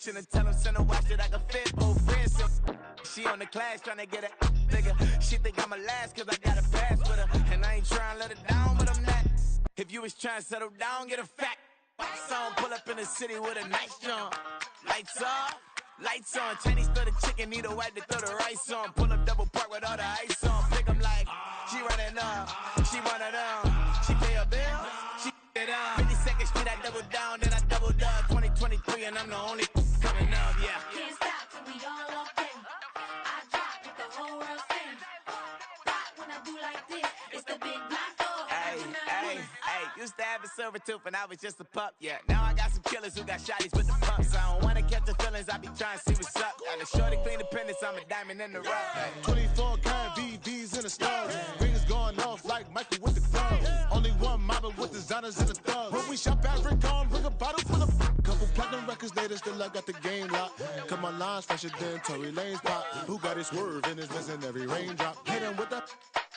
attention and tell him send a watch that I can fit both friends. She on the class trying to get a nigga. She think I'm a last cause I got a pass with her. And I ain't trying to let her down, but I'm not. If you was trying to settle down, get a fact. Song pull up in the city with a nice jump. Lights off, lights on. Chinese throw the chicken, need a wipe to throw the rice on. Pull up double park with all the ice on. Pick 'em like, she running up, she one of them. She pay her bills, she it up. 52nd Street, I double down, then I doubled up. 2023, and I'm the only coming up, yeah. Can't stop till we all locked in. I drop with the whole world sing. Rock when I do like this, it's the big black door. Hey, used to have a silver tooth and I was just a pup, yeah. Now I got some killers who got shotties with the pumps. I don't wanna catch the feelings, I be trying to see what's up. Got a shorty clean the pendants, I'm a diamond in the rough. Hey. 24 karat VVs in the stars. Rings going off like Michael with the clubs. Only one mobbing with designers in the thugs. When we shop at Rick on, bring a bottle full of couple platinum records later, still I got the game locked. Cause my lines fresher than Tory Lane's pop. Who got his swerve and is missing every raindrop. Hit him with the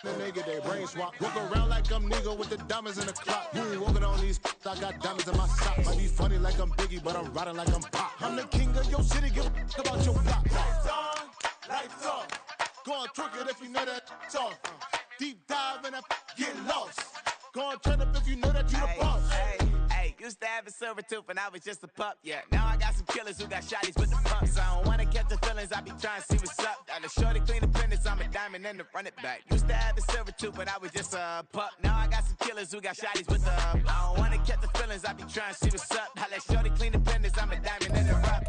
and they get their brain swap. Walk around like I'm Negro with the diamonds in the clock. You ain't walking on these, I got diamonds in my socks. Might be funny like I'm Biggie, but I'm riding like I'm Pop. I'm the king of your city, give a about your block. Lights on, lights off. Go on, twerk it if you know that off. Deep dive and I get lost. Go on, turn up if you know that you the boss. Used to have a silver tooth and I was just a pup, yeah. Now I got some killers who got shotties with the pumps. I don't wanna catch the feelings, I be trying to see what's up. Got a shorty clean the pendants, I'm a diamond and to run it back. Used to have a silver tooth but I was just a pup. Now I got some killers who got shotties with the I don't wanna catch the feelings, I be trying to see what's up. I let shorty clean the pendants, I'm a diamond in the rough.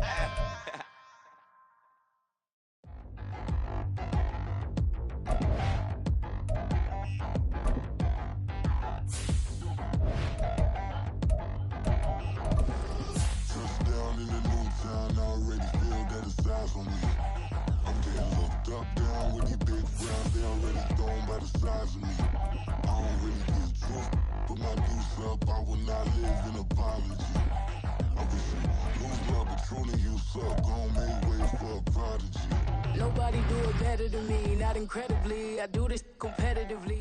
On me. I'm getting looked up, down with these big rounds. They already thrown by the size of me. I don't really get truth, put my deuce up. I will not live in apology. I wish you lose love, but truly you suck. Gon' make way for a prodigy. Nobody do it better than me, not incredibly. I do this competitively.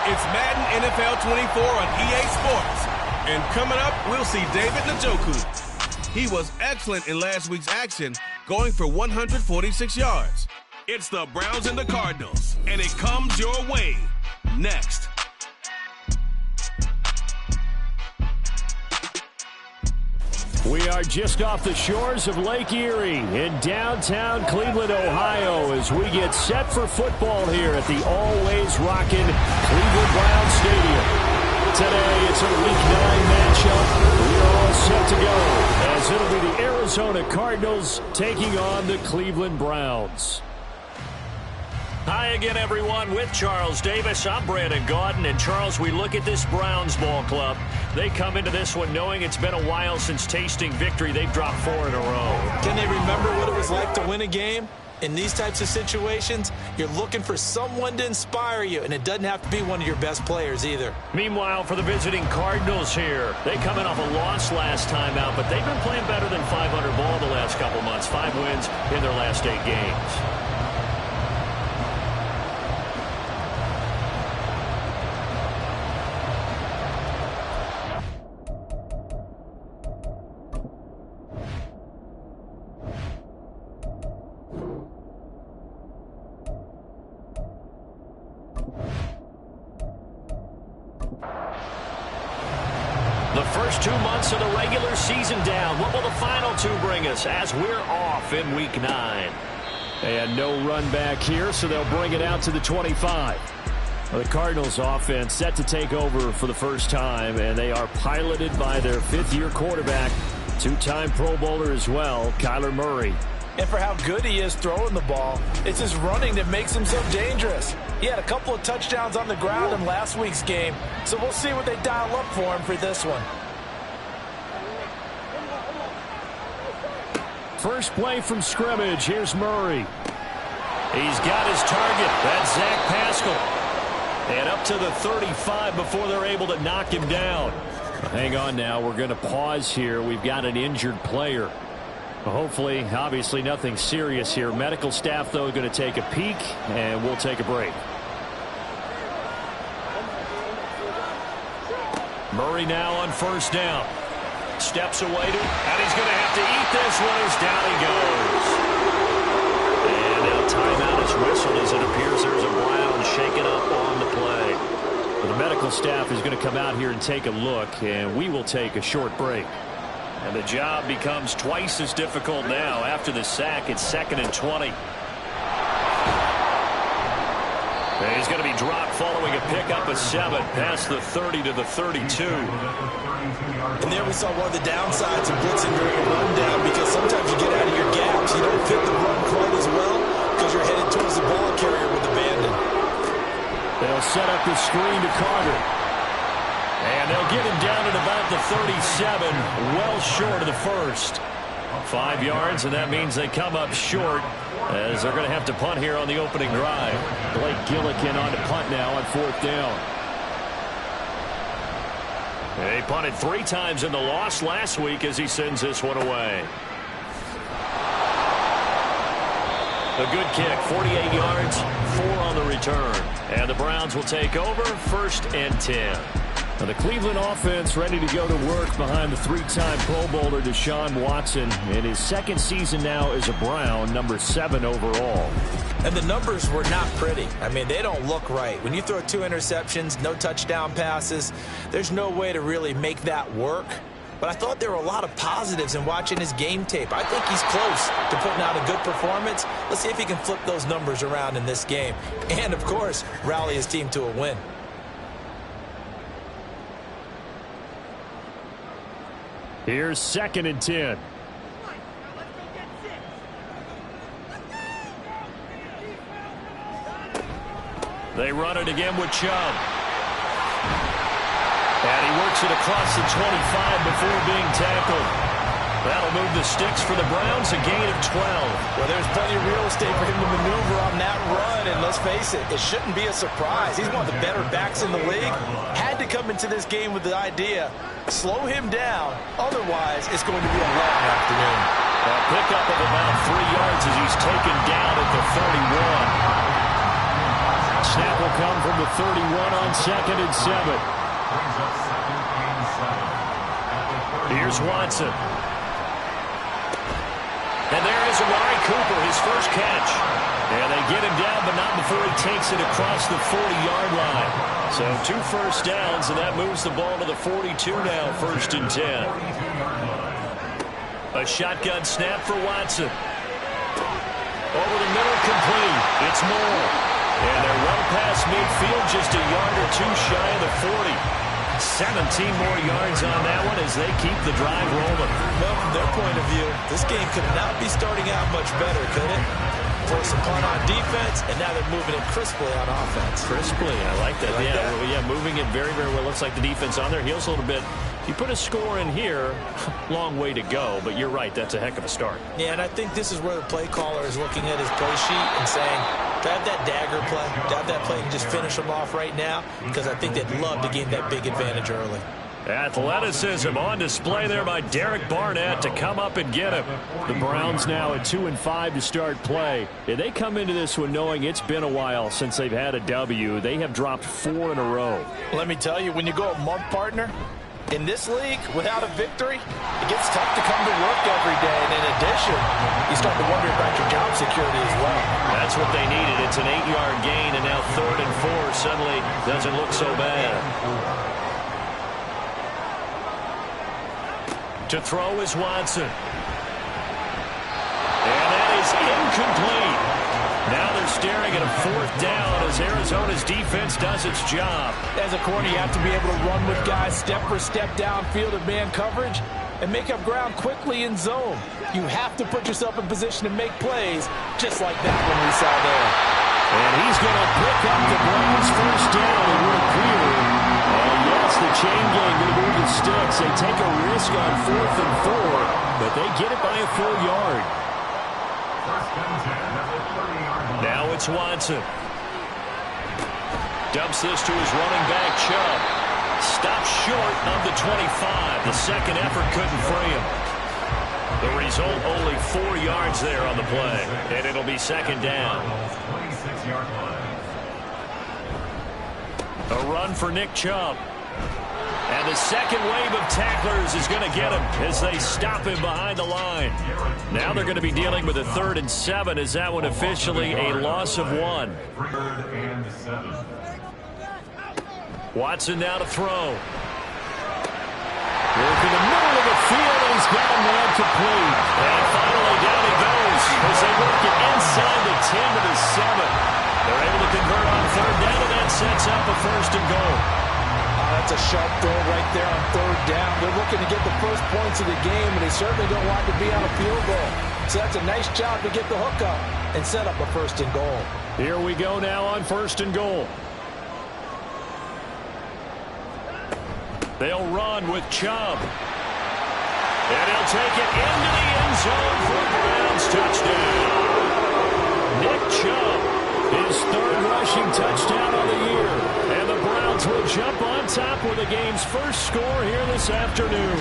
It's Madden NFL 24 on EA Sports. And coming up, we'll see David Njoku. He was excellent in last week's action, going for 146 yards. It's the Browns and the Cardinals, and it comes your way next. We are just off the shores of Lake Erie in downtown Cleveland, Ohio, as we get set for football here at the always rockin' Cleveland Browns Stadium. Today, it's a Week 9 matchup. We are all set to go, as it'll be the Arizona Cardinals taking on the Cleveland Browns. Hi again, everyone. With Charles Davis, I'm Brandon Gaudin. And, Charles, we look at this Browns ball club. They come into this one knowing it's been a while since tasting victory. They've dropped 4 in a row. Can they remember what it was like to win a game? In these types of situations, you're looking for someone to inspire you, and it doesn't have to be one of your best players either. Meanwhile, for the visiting Cardinals here, they come in off a loss last time out, but they've been playing better than 500 ball the last couple months. 5 wins in their last 8 games. The first 2 months of the regular season down. What will the final 2 bring us as we're off in Week 9? And no run back here, so they'll bring it out to the 25. The Cardinals offense set to take over for the first time, and they are piloted by their 5th-year quarterback, 2-time Pro Bowler as well, Kyler Murray. And for how good he is throwing the ball, it's his running that makes him so dangerous. He had a couple of touchdowns on the ground in last week's game, so we'll see what they dial up for him for this one. First play from scrimmage. Here's Murray. He's got his target. That's Zach Pascal. And up to the 35 before they're able to knock him down. Hang on now. We're going to pause here. We've got an injured player. Hopefully, obviously nothing serious here. Medical staff, though, going to take a peek, and we'll take a break. Murray now on first down. Steps away to, and he's going to have to eat this one as down he goes. And now timeout is whistled as it appears there's a Brown shaken up on the play. Well, the medical staff is going to come out here and take a look, and we will take a short break. And the job becomes twice as difficult now. After the sack, it's 2nd and 20. And he's going to be dropped following a pickup of 7 past the 30 to the 32. And there we saw one of the downsides of blitzing during a rundown, because sometimes you get out of your gaps. You don't fit the run quite as well because you're headed towards the ball carrier with abandon. They'll set up the screen to Carter. And they'll get him down at about the 37, well short of the first. 5 yards, and that means they come up short as they're going to have to punt here on the opening drive. Blake Gillikin on to punt now on 4th down. He punted 3 times in the loss last week as he sends this one away. A good kick, 48 yards, 4 on the return. And the Browns will take over, 1st and 10. Now the Cleveland offense ready to go to work behind the 3-time Pro Bowler Deshaun Watson in his 2nd season now as a Brown, number 7 overall. And the numbers were not pretty. I mean, they don't look right. When you throw 2 interceptions, no touchdown passes, there's no way to really make that work. But I thought there were a lot of positives in watching his game tape. I think he's close to putting out a good performance. Let's see if he can flip those numbers around in this game. And, of course, rally his team to a win. Here's 2nd and 10. They run it again with Chubb. And he works it across the 25 before being tackled. That'll move the sticks for the Browns, a gain of 12. Well, there's plenty of real estate for him to maneuver on that run, and let's face it, it shouldn't be a surprise. He's one of the better backs in the league. Had to come into this game with the idea, slow him down, otherwise it's going to be a long afternoon. A pickup of about 3 yards as he's taken down at the 31. Snap will come from the 31 on 2nd and 7. Here's Watson. And there is Amari Cooper, his first catch. And they get him down, but not before he takes it across the 40-yard line. So 2 first downs, and that moves the ball to the 42 now, 1st and 10. A shotgun snap for Watson. Over the middle, complete. It's Moore. And they're well past midfield, just a yard or 2 shy of the 40. 17 more yards on that one as they keep the drive rolling. Well, from their point of view, this game could not be starting out much better, could it? Force a punt on defense, and now they're moving it crisply on offense. Crisply, I like that. Yeah, moving it very, very well. Looks like the defense on their heels a little bit. You put a score in here, long way to go, but you're right, that's a heck of a start. Yeah, and I think this is where the play caller is looking at his play sheet and saying, do I have that dagger play? Do I have that play and just finish them off right now? Because I think they'd love to gain that big advantage early. Athleticism on display there by Derek Barnett to come up and get him. The Browns now at 2-5 to start play. And they come into this one knowing it's been a while since they've had a W. They have dropped 4 in a row. Let me tell you, when you go a month, partner, in this league, without a victory, it gets tough to come to work every day. And in addition, you start to wonder about your job security as well. That's what they needed. It's an 8-yard gain, and now 3rd and 4 suddenly doesn't look so bad. To throw is Watson. And that is incomplete. Now they're staring at a 4th down as Arizona's defense does its job. As a corner, you have to be able to run with guys step for step downfield in man coverage and make up ground quickly in zone. You have to put yourself in position to make plays just like that one we saw there. And he's going to pick up the Browns' first down, and we're clear. And yes, the chain gang going to move the sticks. They take a risk on 4th and 4, but they get it by a full yard. Now it's Watson. Dumps this to his running back, Chubb. Stops short of the 25. The second effort couldn't free him. The result, only 4 yards there on the play. And it'll be 2nd down. A run for Nick Chubb. And the a second wave of tacklers is going to get him as they stop him behind the line. Now they're going to be dealing with a 3rd and 7 as that one officially a loss of 1. 3rd and 7. Watson now to throw. Work in the middle of the field, and he's got a man complete. And finally down he goes as they work it inside the 10 to the 7. They're able to convert on 3rd down, and that sets up a 1st and goal. That's a sharp throw right there on 3rd down. They're looking to get the first points of the game, and they certainly don't want to be on a field goal. So that's a nice job to get the hook up and set up a 1st and goal. Here we go now on 1st and goal. They'll run with Chubb. And he'll take it into the end zone for a Browns touchdown. Nick Chubb, his 3rd rushing touchdown of the year. And the Browns will jump on top with the game's first score here this afternoon.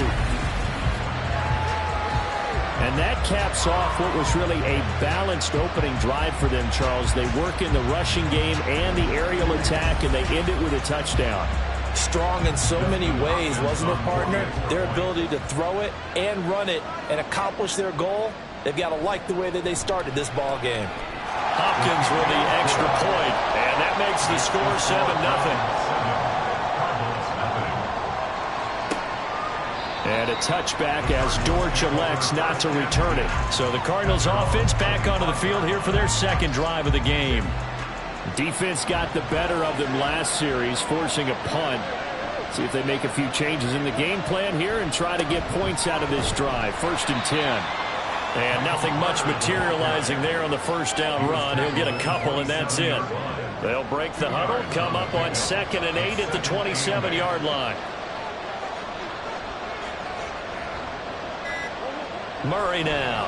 And that caps off what was really a balanced opening drive for them, Charles. They work in the rushing game and the aerial attack, and they end it with a touchdown. Strong in so many ways, wasn't it, partner? Their ability to throw it and run it and accomplish their goal, they've got to like the way that they started this ball game. Hopkins with the extra point, and that makes the score 7-0. And a touchback as Dortch elects not to return it. So the Cardinals offense back onto the field here for their 2nd drive of the game. Defense got the better of them last series, forcing a punt. See if they make a few changes in the game plan here and try to get points out of this drive. 1st and 10. And nothing much materializing there on the 1st down run. He'll get a couple, and that's it. They'll break the huddle, come up on 2nd and 8 at the 27-yard line. Murray now.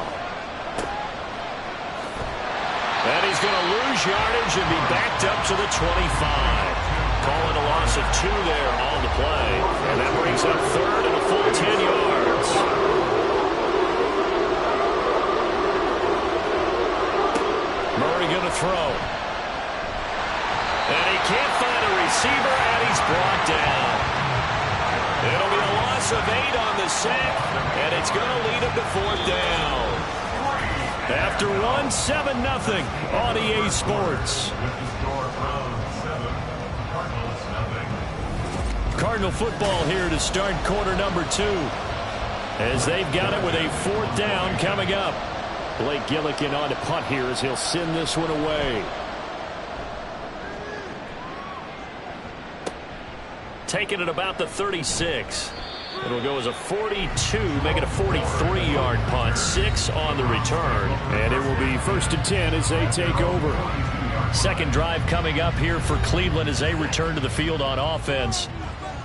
And he's going to lose yardage and be backed up to the 25. Calling a loss of 2 there on the play. And that brings up 3rd and a full 10 yards. Murray going to throw. And he can't find a receiver, and he's brought down. It'll be a loss of 8 on the sack, and it's going to lead him to 4th down. After 1, 7-0 on EA Sports. Cardinal football here to start quarter number 2. As they've got it with a 4th down coming up. Blake Gillikin on to punt here as he'll send this one away. Taking it about the 36. It'll go as a 42, make it a 43-yard punt. 6 on the return. And it will be 1st and 10 as they take over. 2nd drive coming up here for Cleveland as they return to the field on offense.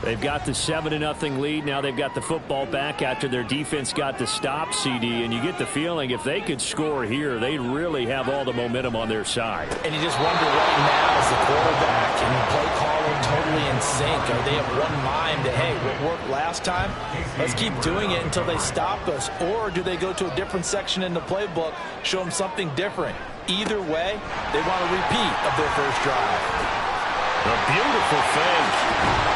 They've got the 7-0 lead. Now they've got the football back after their defense got the stop, CD. And you get the feeling if they could score here, they really have all the momentum on their side. And you just wonder right now, as the quarterback and the play caller totally in sync, are they of one mind that, hey, what worked last time, let's keep doing it until they stop us? Or do they go to a different section in the playbook, show them something different? Either way, they want a repeat of their first drive. A beautiful fake.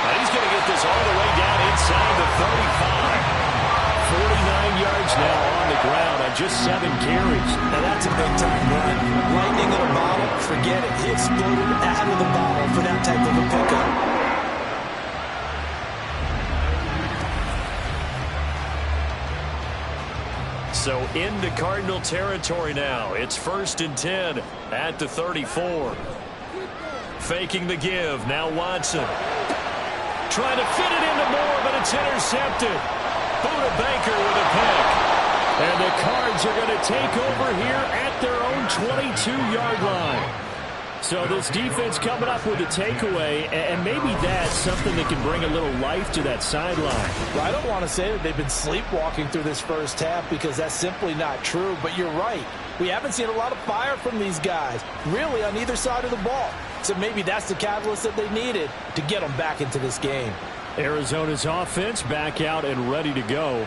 He's going to get this all the way down inside the 35. 49 yards now on the ground on just 7 carries. Now that's a big-time run. Lightning in a bottle, forget it. He exploded out of the bottle for that type of a pickup. So into Cardinal territory now. It's 1st and 10 at the 34. Faking the give. Now Watson. Trying to fit it into Moore, but it's intercepted. Buda Baker with a pick. And the Cards are going to take over here at their own 22-yard line. So this defense coming up with a takeaway, and maybe that's something that can bring a little life to that sideline. Well, I don't want to say that they've been sleepwalking through this first half because that's simply not true, but you're right. We haven't seen a lot of fire from these guys, really, on either side of the ball. So maybe that's the catalyst that they needed to get them back into this game. Arizona's offense back out and ready to go.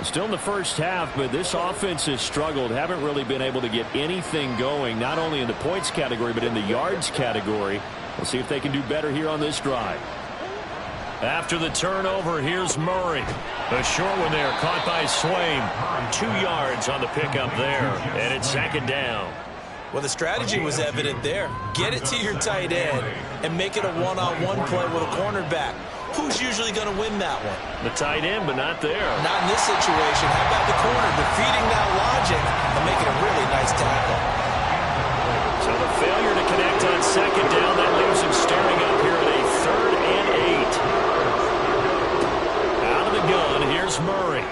Still in the first half, but this offense has struggled. Haven't really been able to get anything going, not only in the points category, but in the yards category. We'll see if they can do better here on this drive. After the turnover, here's Murray. A short one there, caught by Swain. 2 yards on the pickup there, and it's second down. Well, the strategy was evident there. Get it to your tight end and make it a one-on-one play with a cornerback. Who's usually going to win that one? The tight end, but not there. Not in this situation. How about the corner defeating that logic and making a really nice tackle? So the failure to connect on second down, that leaves him staring up here at a 3rd and 8. Out of the gun, here's Murray.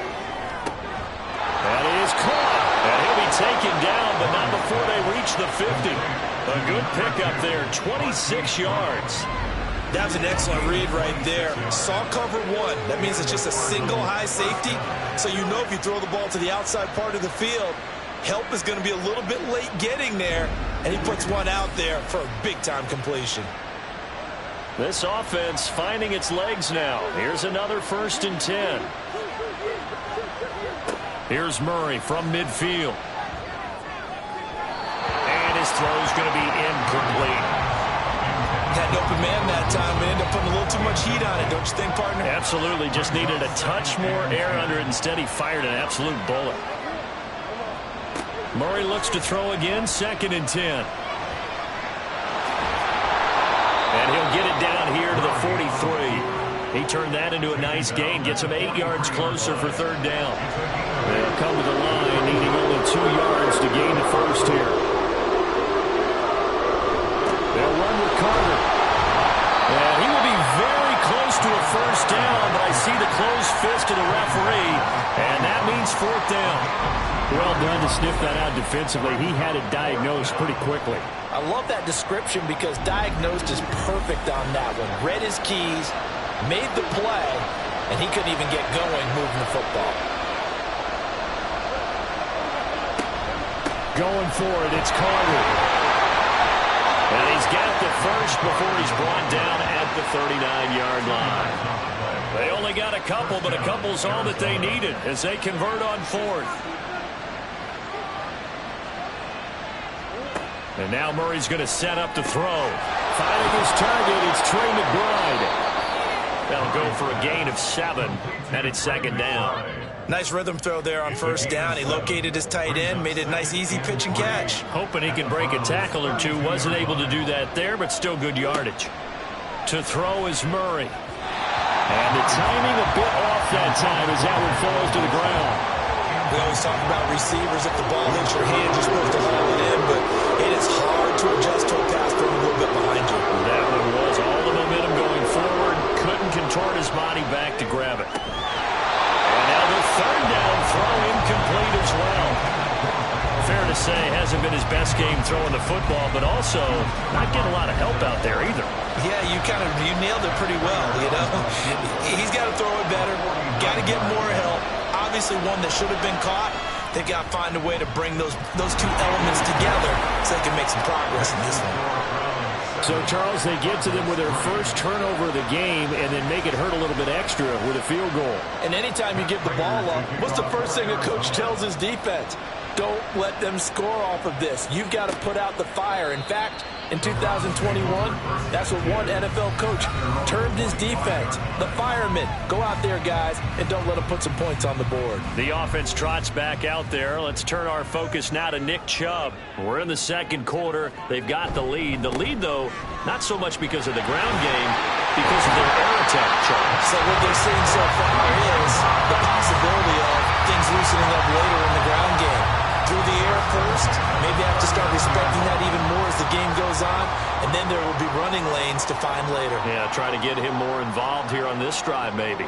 That is caught. And he'll be taken down, but not before they reach the 50. A good pickup there, 26 yards. That was an excellent read right there. Saw cover 1. That means it's just a single high safety. So you know if you throw the ball to the outside part of the field, help is going to be a little bit late getting there. And he puts one out there for a big-time completion. This offense finding its legs now. Here's another 1st and 10. Here's Murray from midfield. And his throw's going to be incomplete. Had an open man that time and ended up putting a little too much heat on it, don't you think, partner? Absolutely. Just needed a touch more air under it. Instead, he fired an absolute bullet. Murray looks to throw again, 2nd and 10. And he'll get it down here to the 43. He turned that into a nice gain, gets him 8 yards closer for 3rd down. They'll come to the line, needing only 2 yards to gain the first here. They'll run with Carter. And he will be very close to a 1st down, but I see the closed fist of the referee, and that means 4th down. Well done to sniff that out defensively. He had it diagnosed pretty quickly. I love that description because diagnosed is perfect on that one. Read his keys, made the play, and he couldn't even get going moving the football. Going for it, it's Carter. And he's got the first before he's brought down at the 39-yard line. They only got a couple, but a couple's all that they needed as they convert on 4th. And now Murray's going to set up to throw. Finding his target, it's Trey McBride. They'll go for a gain of 7, and it's 2nd down. Nice rhythm throw there on 1st down. He located his tight end, made it a nice, easy pitch and catch. Hoping he can break a tackle or two. Wasn't able to do that there, but still good yardage. To throw is Murray. And the timing a bit off that time as that one falls to the ground. We always talk about receivers. If the ball hits your hand, you're supposed to haul it in, but it is hard to adjust to a pass thrown a little bit behind you. That one was all the momentum going forward. Couldn't contort his body back to grab it. And now the 3rd down throw incomplete as well. Fair to say, hasn't been his best game throwing the football, but also not getting a lot of help out there either. Yeah, you nailed it pretty well, you know. He's got to throw it better, got to get more help. Obviously one that should have been caught. They've got to find a way to bring those two elements together so they can make some progress in this one. So, Charles, they get to them with their first turnover of the game and then make it hurt a little bit extra with a field goal. And anytime you give the ball up, what's the first thing a coach tells his defense? Don't let them score off of this. You've got to put out the fire. In fact, in 2021, that's what one NFL coach termed his defense. The firemen. Go out there, guys, and don't let them put some points on the board. The offense trots back out there. Let's turn our focus now to Nick Chubb. We're in the 2nd quarter. They've got the lead. The lead, though, not so much because of the ground game, because of their air attack, Charles. So what they're seeing so far is the possibility of things loosening up later in the ground game. Through the air first, maybe have to start respecting that even more as the game goes on, and then there will be running lanes to find later. Yeah, try to get him more involved here on this drive, maybe.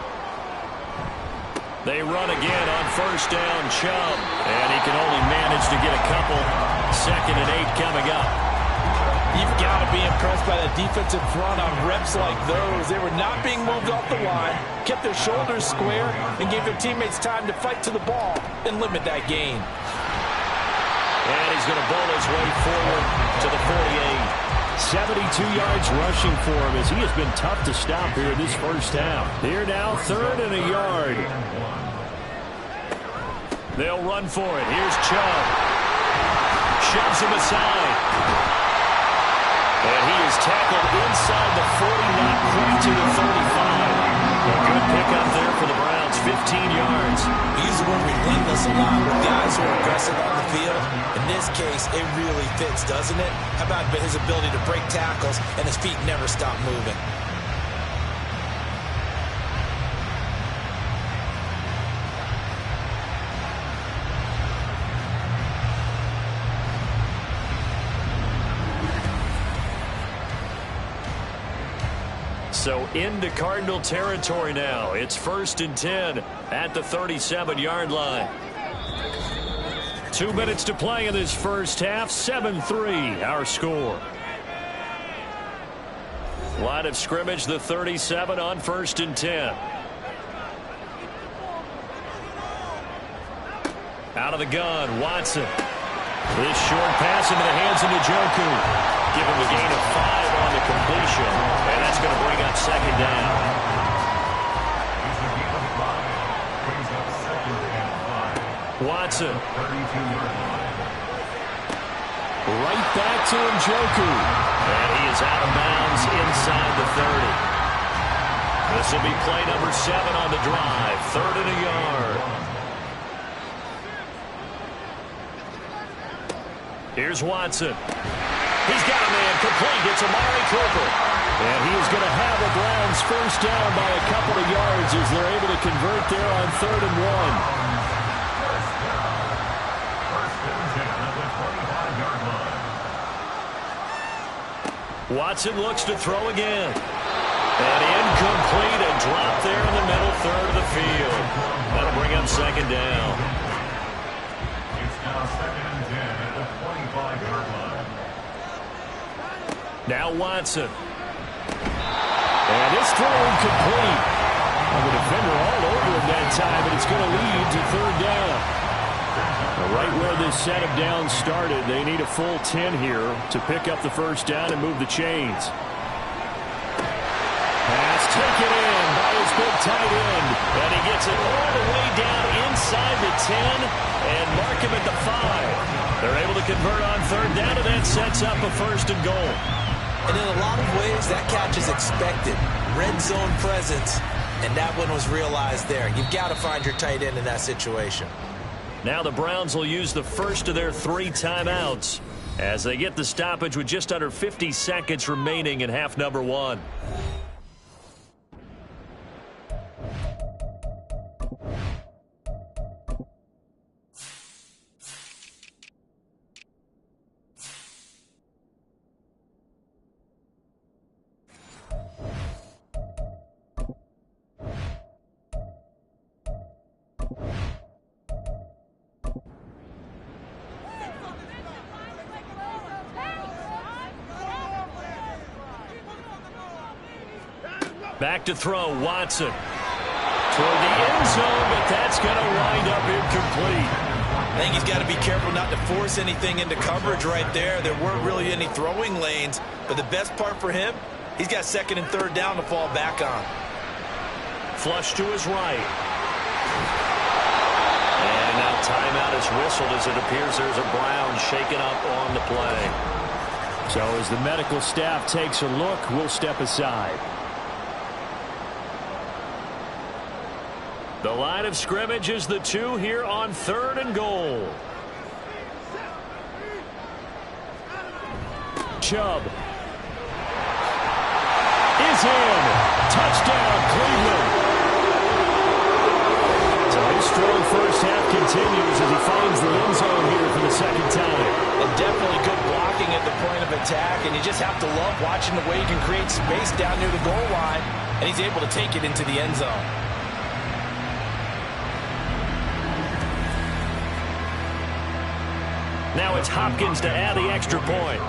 They run again on 1st down, Chubb, and he can only manage to get a couple. 2nd and 8 coming up. You've got to be impressed by the defensive front on reps like those. They were not being moved off the line, kept their shoulders square, and gave their teammates time to fight to the ball and limit that gain. And he's going to bowl his way forward to the 48. 72 yards rushing for him as he has been tough to stop here in this 1st half. Here now, 3rd and a yard. They'll run for it. Here's Chubb. Shoves him aside. And he is tackled inside the 40, not quite to the 35. 15 yards. We use the word relentless a lot with guys who are aggressive on the field. In this case, it really fits, doesn't it? How about his ability to break tackles and his feet never stop moving? So into Cardinal territory now. It's 1st and 10 at the 37-yard line. 2 minutes to play in this first half. 7-3 our score. Line of scrimmage, the 37 on 1st and 10. Out of the gun, Watson. This short pass into the hands of Njoku. Give him a gain of 5 on the completion, and that's going to bring up 2nd down. Watson. Right back to Njoku. And he is out of bounds inside the 30. This will be play number 7 on the drive. 3rd and a yard. Here's Watson. He's got a man complete. It's Amari Cooper. And he is going to have the Browns first down by a couple of yards as they're able to convert there on 3rd and 1. Watson looks to throw again. And incomplete. A drop there in the middle third of the field. That'll bring up 2nd down. It's now 2nd and 10 at the 25-yard line. Now Watson. And it's thrown complete. The defender all over him that time, and it's going to lead to 3rd down. Right where this set of downs started, they need a full 10 here to pick up the first down and move the chains. Pass taken in by his big tight end, and he gets it all the way down inside the 10 and mark him at the 5. They're able to convert on 3rd down, and that sets up a 1st and goal. And in a lot of ways, that catch is expected. Red zone presence, and that one was realized there. You've got to find your tight end in that situation. Now the Browns will use the first of their 3 timeouts as they get the stoppage with just under 50 seconds remaining in half number 1. Back to throw, Watson. Toward the end zone, but that's going to wind up incomplete. I think he's got to be careful not to force anything into coverage right there. There weren't really any throwing lanes, but the best part for him, he's got 2nd and 3rd down to fall back on. Flush to his right. And now timeout is whistled as it appears there's a Brown shaken up on the play. So as the medical staff takes a look, we'll step aside. The line of scrimmage is the 2 here on 3rd and goal. Chubb is in. Touchdown, Cleveland. So his strong first half continues as he finds the end zone here for the 2nd time. And definitely good blocking at the point of attack, and you just have to love watching the way he can create space down near the goal line, and he's able to take it into the end zone. Now it's Hopkins to add the extra point.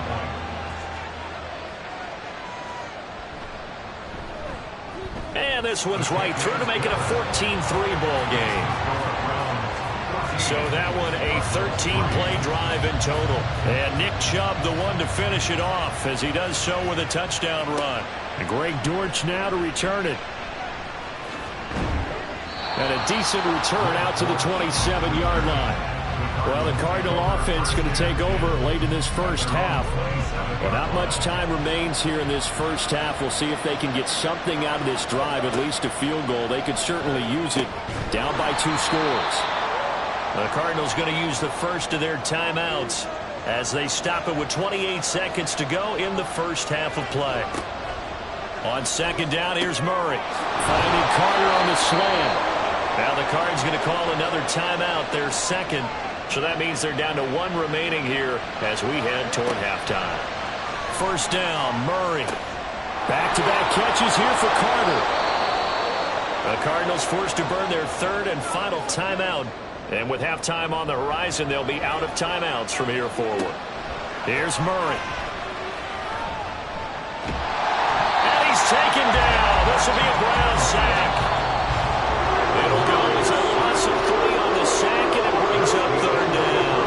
And this one's right through to make it a 14-3 ball game. So that one a 13-play drive in total. And Nick Chubb the one to finish it off as he does so with a touchdown run. And Greg Dortch now to return it. And a decent return out to the 27-yard line. Well, the Cardinal offense going to take over late in this first half. Well, not much time remains here in this first half. We'll see if they can get something out of this drive, at least a field goal. They could certainly use it down by 2 scores. The Cardinals going to use the first of their timeouts as they stop it with 28 seconds to go in the first half of play. On second down, here's Murray. Finding Carter on the slam. Now the Cards going to call another timeout, their second. So that means they're down to 1 remaining here as we head toward halftime. First down, Murray. Back-to-back catches here for Carter. The Cardinals forced to burn their 3rd and final timeout. And with halftime on the horizon, they'll be out of timeouts from here forward. Here's Murray. And he's taken down. This will be a Brown sack. It'll go as a loss of 3 on the sack, and it brings up 3rd down.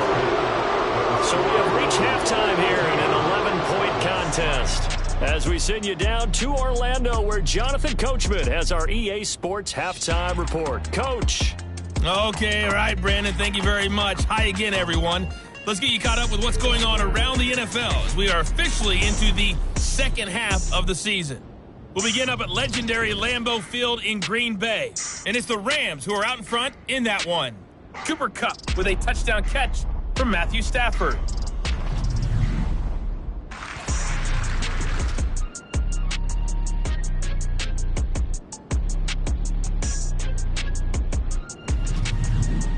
So we have reached halftime here in an 11-point contest. As we send you down to Orlando, where Jonathan Coachman has our EA Sports halftime report. Coach. Okay, all right, Brandon, thank you very much. Hi again, everyone. Let's get you caught up with what's going on around the NFL as we are officially into the second half of the season. We'll begin up at legendary Lambeau Field in Green Bay, and it's the Rams who are out in front in that one. Cooper Kupp with a touchdown catch from Matthew Stafford.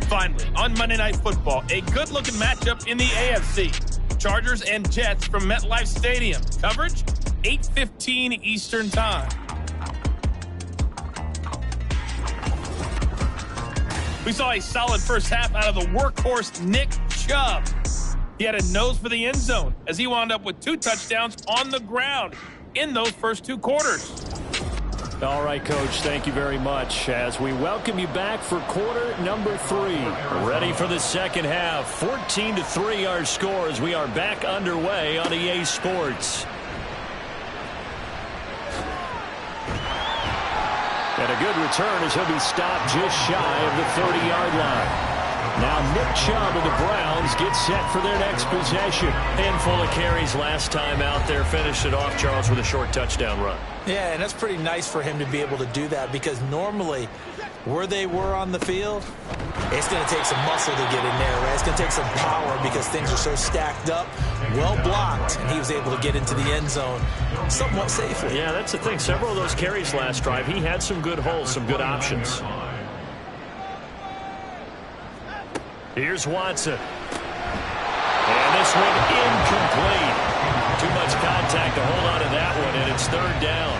Finally, on Monday Night Football, a good-looking matchup in the AFC. Chargers and Jets from MetLife Stadium. Coverage, 8:15 Eastern Time. We saw a solid first half out of the workhorse Nick Chubb. He had a nose for the end zone as he wound up with 2 touchdowns on the ground in those first 2 quarters. All right, Coach, thank you very much as we welcome you back for quarter number 3. Ready for the second half. 14-3 our score as we are back underway on EA Sports. And a good return as he'll be stopped just shy of the 30-yard line. Now Nick Chubb of the Browns gets set for their next possession. Handful of carries last time out there. Finished it off, Charles, with a short touchdown run. Yeah, and that's pretty nice for him to be able to do that because normally where they were on the field, it's going to take some muscle to get in there, right? It's going to take some power because things are so stacked up, well blocked, and he was able to get into the end zone somewhat safely. Yeah, that's the thing. Several of those carries last drive, he had some good holes, some good options. Here's Watson. And this one incomplete. Too much contact to hold on to that one, and it's 3rd down.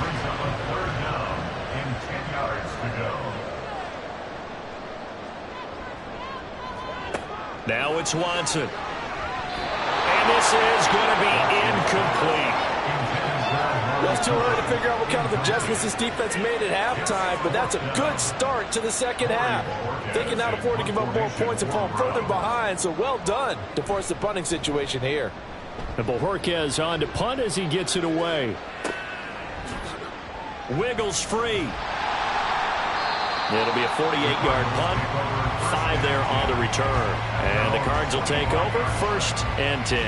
Brings up a 3rd down and 10 yards to go. Now it's Watson. And this is going to be incomplete. Well, it's too early to figure out what kind of adjustments this defense made at halftime, but that's a good start to the second half. They can now afford to give up more points and fall further behind, so well done to force the punting situation here. And Bojorquez on to punt as he gets it away. Wiggles free. It'll be a 48-yard punt. 5 there on the return. And the Cards will take over 1st and 10.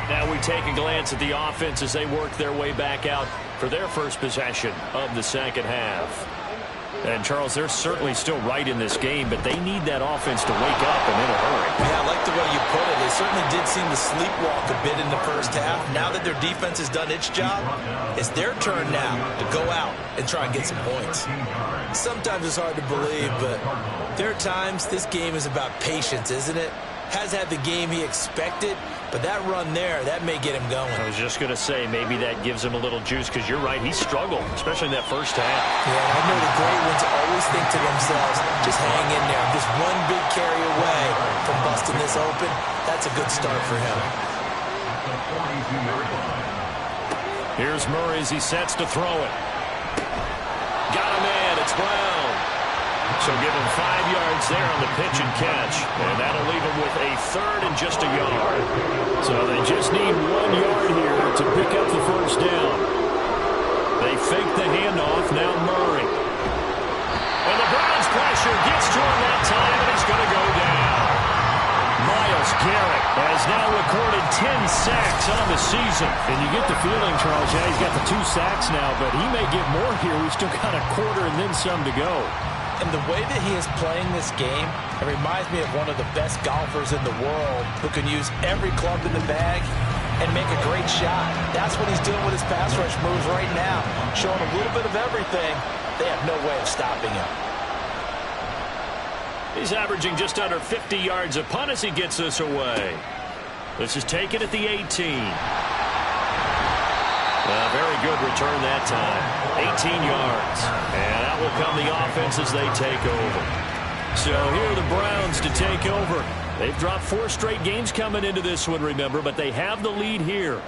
Now we take a glance at the offense as they work their way back out for their first possession of the second half. And, Charles, they're certainly still right in this game, but they need that offense to wake up and in a hurry. Yeah, I like the way you put it. They certainly did seem to sleepwalk a bit in the first half. Now that their defense has done its job, it's their turn now to go out and try and get some points. Sometimes it's hard to believe, but there are times this game is about patience, isn't it? Has had the game he expected, but that run there, that may get him going. I was just going to say, maybe that gives him a little juice, because you're right, he struggled, especially in that first half. Yeah, I know the great ones always think to themselves, just hang in there. Just one big carry away from busting this open. That's a good start for him. Here's Murray as he sets to throw it. Got a man, it's Brown. So give him 5 yards there on the pitch and catch. And that'll leave him with a 3rd and just a yard. So they just need 1 yard here to pick up the first down. They fake the handoff, now Murray. And the Browns pressure gets to him that time, and he's going to go down. has now recorded 10 sacks on the season. And you get the feeling, Charles, yeah, he's got the 2 sacks now, but he may get more here. We've still got a quarter and then some to go. And the way that he is playing this game, it reminds me of one of the best golfers in the world who can use every club in the bag and make a great shot. That's what he's doing with his pass rush moves right now, showing a little bit of everything. They have no way of stopping him. He's averaging just under 50 yards a punt as he gets this away. This is taken at the 18. Very good return that time. 18 yards. And out will come the offense as they take over. So here are the Browns to take over. They've dropped 4 straight games coming into this one, remember, but they have the lead here.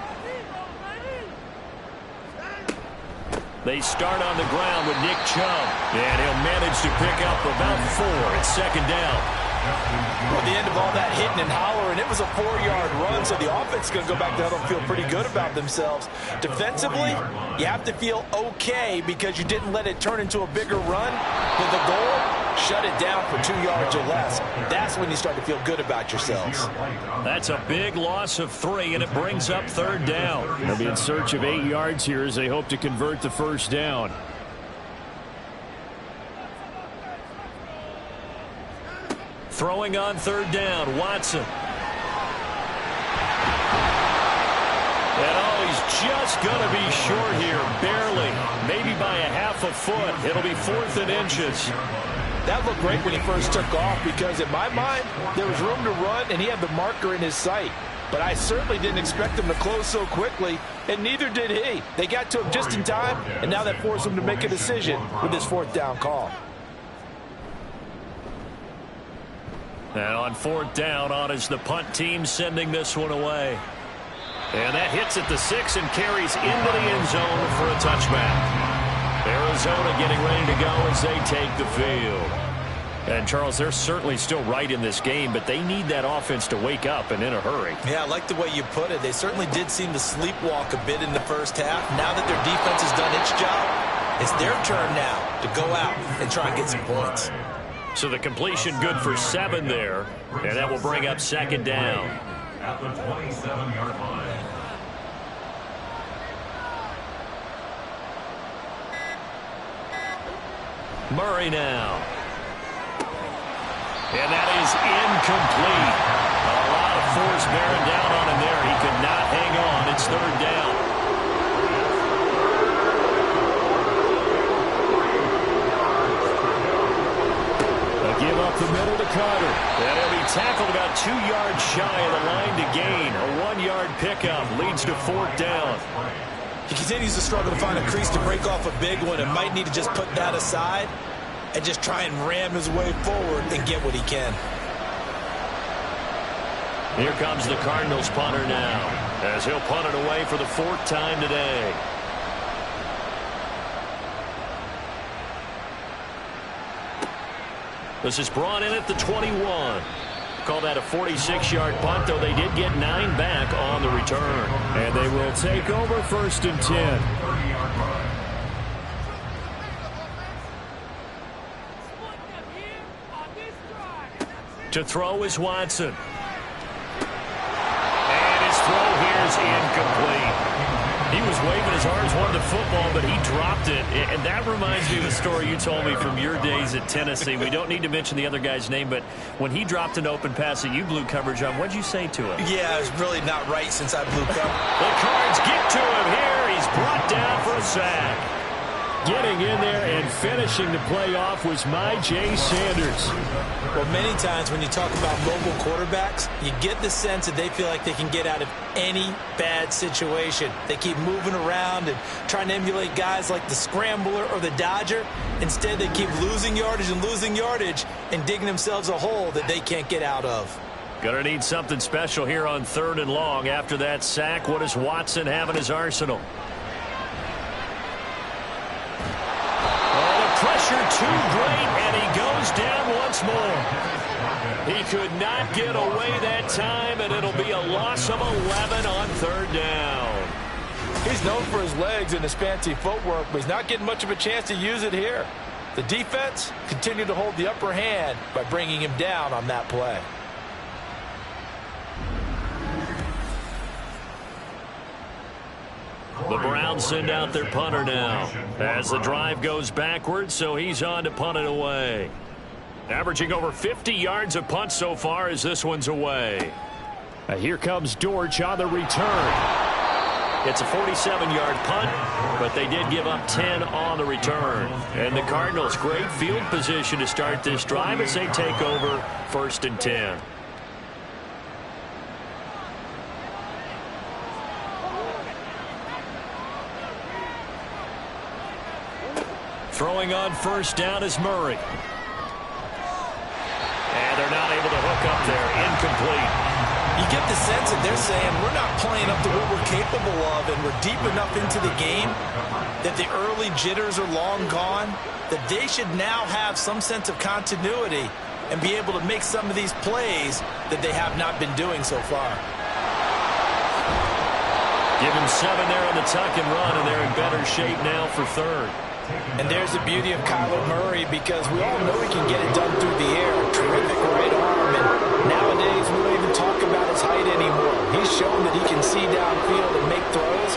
They start on the ground with Nick Chubb, and he'll manage to pick up about 4 at second down. At the end of all that hitting and hollering, it was a 4-yard run, so the offense is going to go back to huddle and feel pretty good about themselves. Defensively, you have to feel okay because you didn't let it turn into a bigger run. With the goal, shut it down for 2 yards or less. That's when you start to feel good about yourselves. That's a big loss of 3, and it brings up third down. They'll be in search of 8 yards here as they hope to convert the first down. Throwing on third down, Watson. And he's just going to be short here, barely, maybe by a half a foot. It'll be 4th and inches. That looked great when he first took off because, in my mind, there was room to run, and he had the marker in his sight. But I certainly didn't expect him to close so quickly, and neither did he. They got to him just in time, and now that forced him to make a decision with his 4th down call. And on 4th down, on is the punt team sending this one away. And that hits at the 6 and carries into the end zone for a touchback. Arizona getting ready to go as they take the field. And, Charles, they're certainly still right in this game, but they need that offense to wake up and in a hurry. Yeah, I like the way you put it. They certainly did seem to sleepwalk a bit in the first half. Now that their defense has done its job, it's their turn now to go out and try and get some points. So the completion good for 7 there, and that will bring up second down. At the 27-yard line. Murray now. And that is incomplete. A lot of force bearing down on him there. He could not hang on. It's third down. Give up the middle to Carter. And he'll be tackled about 2 yards shy of the line to gain. A 1-yard pickup leads to 4th down. He continues to struggle to find a crease to break off a big one and might need to just put that aside and just try and ram his way forward and get what he can. Here comes the Cardinals punter now as he'll punt it away for the 4th time today. This is brought in at the 21. Call that a 46-yard punt, though they did get 9 back on the return. And they will take over 1st and 10. To throw is Watson. And his throw here is incomplete. He was waving as hard as wanted the football, but he dropped it. And that reminds me of a story you told me from your days at Tennessee. We don't need to mention the other guy's name, but when he dropped an open pass that you blew coverage on, what'd you say to him? Yeah, it's really not right since I blew coverage. The Cards get to him here. He's brought down for a sack. Getting in there and finishing the play off was J. Sanders. Well, many times when you talk about mobile quarterbacks, you get the sense that they feel like they can get out of any bad situation. They keep moving around and trying to emulate guys like the Scrambler or the Dodger. Instead, they keep losing yardage and digging themselves a hole that they can't get out of. Gonna need something special here on 3rd and long. After that sack, what does Watson have in his arsenal? Pressure too great, and he goes down once more. He could not get away that time, and it'll be a loss of 11 on 3rd down. He's known for his legs and his fancy footwork, but he's not getting much of a chance to use it here. The defense continued to hold the upper hand by bringing him down on that play. The Browns send out their punter now as the drive goes backwards, so he's on to punt it away. Averaging over 50 yards of punt so far as this one's away. Here comes Dortch on the return. It's a 47-yard punt, but they did give up 10 on the return. And the Cardinals, great field position to start this drive as they take over 1st and 10. Throwing on 1st down is Murray. And they're not able to hook up there. Incomplete. You get the sense that they're saying we're not playing up to what we're capable of, and we're deep enough into the game that the early jitters are long gone, that they should now have some sense of continuity and be able to make some of these plays that they have not been doing so far. Give him 7 there on the tuck and run, and they're in better shape now for 3rd. And there's the beauty of Kyler Murray, because we all know he can get it done through the air. Terrific right arm, and nowadays we don't even talk about his height anymore. He's shown that he can see downfield and make throws,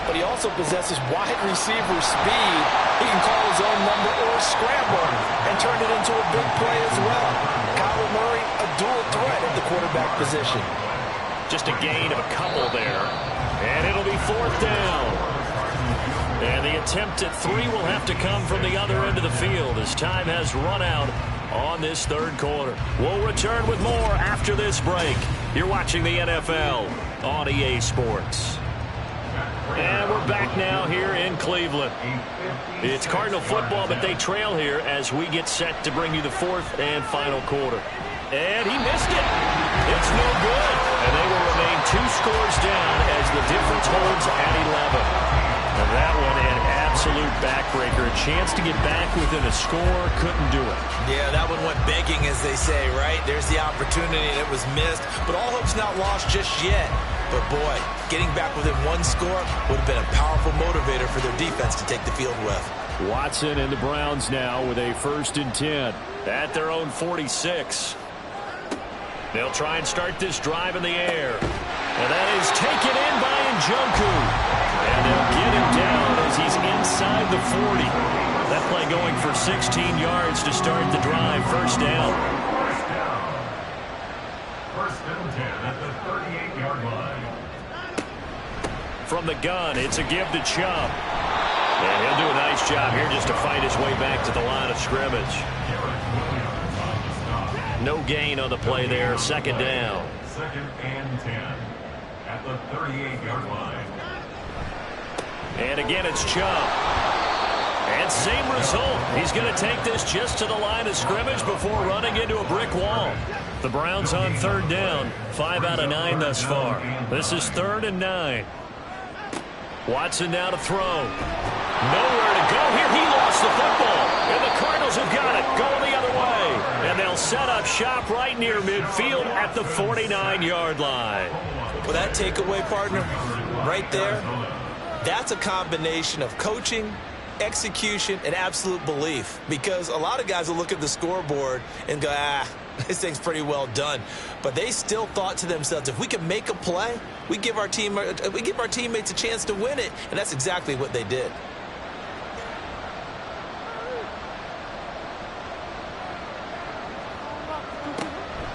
but he also possesses wide receiver speed. He can call his own number or scramble and turn it into a big play as well. Kyler Murray, a dual threat at the quarterback position. Just a gain of a couple there, and it'll be 4th down. And the attempt at 3 will have to come from the other end of the field as time has run out on this 3rd quarter. We'll return with more after this break. You're watching the NFL on EA Sports. And we're back now here in Cleveland. It's Cardinal football, but they trail here as we get set to bring you the 4th and final quarter. And he missed it. It's no good. And they will remain 2 scores down as the difference holds at 11. And that one, an absolute backbreaker. A chance to get back within a score, couldn't do it. Yeah, that one went begging, as they say, right? There's the opportunity, and it was missed. But all hope's not lost just yet. But, boy, getting back within 1 score would have been a powerful motivator for their defense to take the field with. Watson and the Browns now with a 1st and 10. At their own 46. They'll try and start this drive in the air. And that is taken in by Njoku. And they'll get him down as he's inside the 40. That play going for 16 yards to start the drive. 1st down. 1st and 10 at the 38-yard line. From the gun, it's a give to Chubb. And he'll do a nice job here just to fight his way back to the line of scrimmage. No gain on the play there. 2nd down. 2nd and 10 at the 38-yard line. And again, it's Chubb. And same result. He's going to take this just to the line of scrimmage before running into a brick wall. The Browns on 3rd down. 5 out of 9 thus far. This is 3rd and 9. Watson now to throw. Nowhere to go here. He lost the football. And the Cardinals have got it. Going the other way. And they'll set up shop right near midfield at the 49-yard line. Well, that takeaway, partner, right there, that's a combination of coaching, execution, and absolute belief. Because a lot of guys will look at the scoreboard and go, this thing's pretty well done. But they still thought to themselves, if we can make a play, we give our teammates a chance to win it. And that's exactly what they did.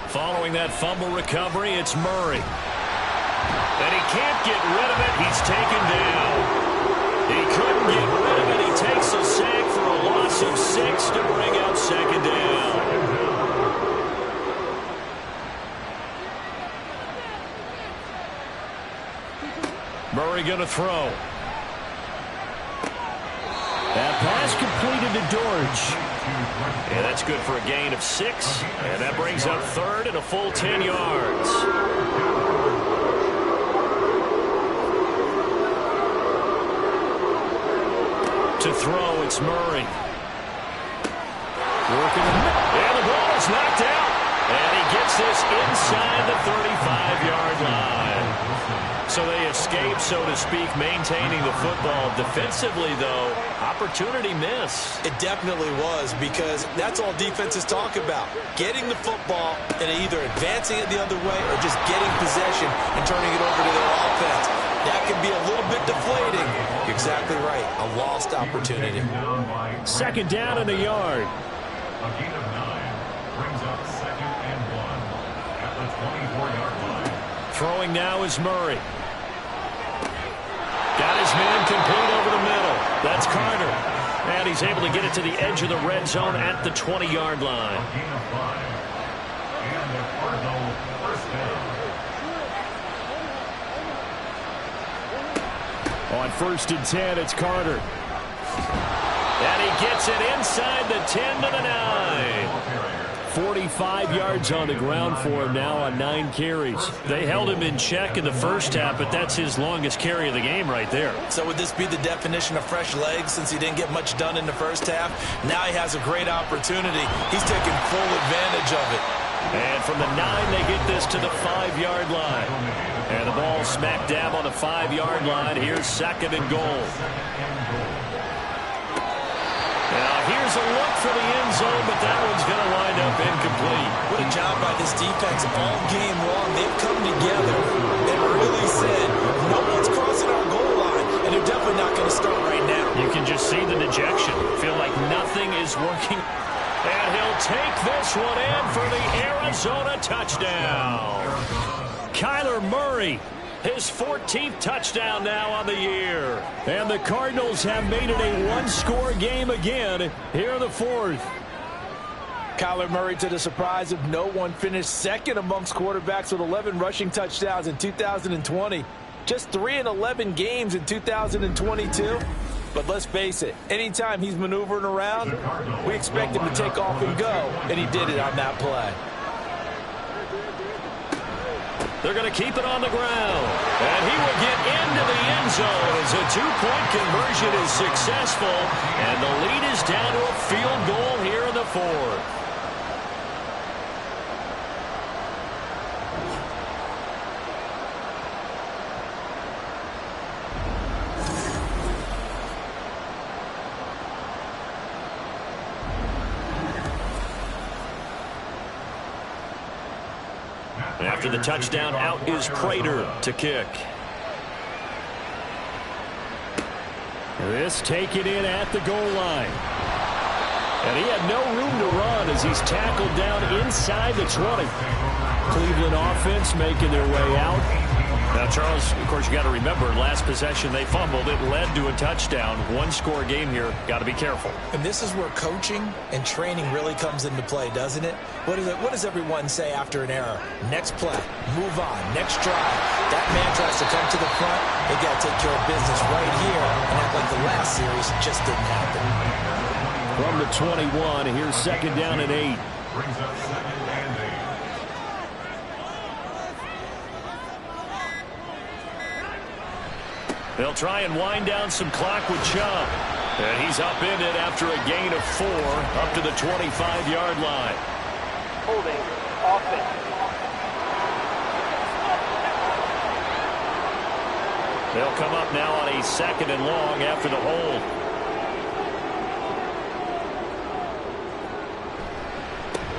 Following that fumble recovery, it's Murray. And he can't get rid of it. He's taken down. He couldn't get rid of it. He takes a sack for a loss of 6 to bring up 2nd down. Murray going to throw. That pass completed to Dortch. And that's good for a gain of 6. And that brings up 3rd and a full 10 yards. To throw, it's Murray. Working. And the ball is knocked out. And he gets this inside the 35-yard line. So they escape, so to speak, maintaining the football. Defensively, though, opportunity miss. It definitely was, because that's all defenses talk about. Getting the football and either advancing it the other way or just getting possession and turning it over to their offense. that can be a little bit deflating. You're exactly right. A lost opportunity. Second down and a yard. A gain of 9 brings up 2nd and 1 at the 24-yard line. Throwing now is Murray. Got his man complete over the middle. That's Carter. And he's able to get it to the edge of the red zone at the 20-yard line. A gain of 5. And the Cardinals first down. On 1st and 10, it's Carter. And he gets it inside the 10 to the 9. 45 yards on the ground for him now on 9 carries. They held him in check in the first half, but that's his longest carry of the game right there. So would this be the definition of fresh legs since he didn't get much done in the first half? Now he has a great opportunity. He's taking full advantage of it. And from the 9, they get this to the 5-yard line. And the ball smack dab on the 5-yard line. Here's 2nd and goal. Now here's a look for the end zone, but that one's going to wind up incomplete. What a job by this defense all game long. They've come together and really said, no one's crossing our goal line, and they're definitely not going to start right now. You can just see the dejection. Feel like nothing is working. And he'll take this one in for the Arizona touchdown. Kyler Murray, his 14th touchdown now on the year. And the Cardinals have made it a one-score game again here in the 4th. Kyler Murray, to the surprise of no one, finished second amongst quarterbacks with 11 rushing touchdowns in 2020. Just 3 in 11 games in 2022. But let's face it, anytime he's maneuvering around, we expect him to take off and go, and he did it on that play. They're going to keep it on the ground. And he will get into the end zone as a 2-point conversion is successful. And the lead is down to a field goal here in the 4th. After the touchdown, out is Prater to kick. This taken in at the goal line. And he had no room to run as he's tackled down inside the 20. Cleveland offense making their way out. Now, Charles, of course, you got to remember, last possession they fumbled. It led to a touchdown. One-score game here. Got to be careful. And this is where coaching and training really comes into play, doesn't it? What does everyone say after an error? Next play, move on, next drive. That man tries to come to the front. They got to take care of business right here and act like the last series just didn't happen. From the 21, here's 2nd down and 8. Brings up 2nd and 8. They'll try and wind down some clock with Chubb. And he's up in it after a gain of 4 up to the 25-yard line. Holding offense. They'll come up now on a 2nd and long after the hold.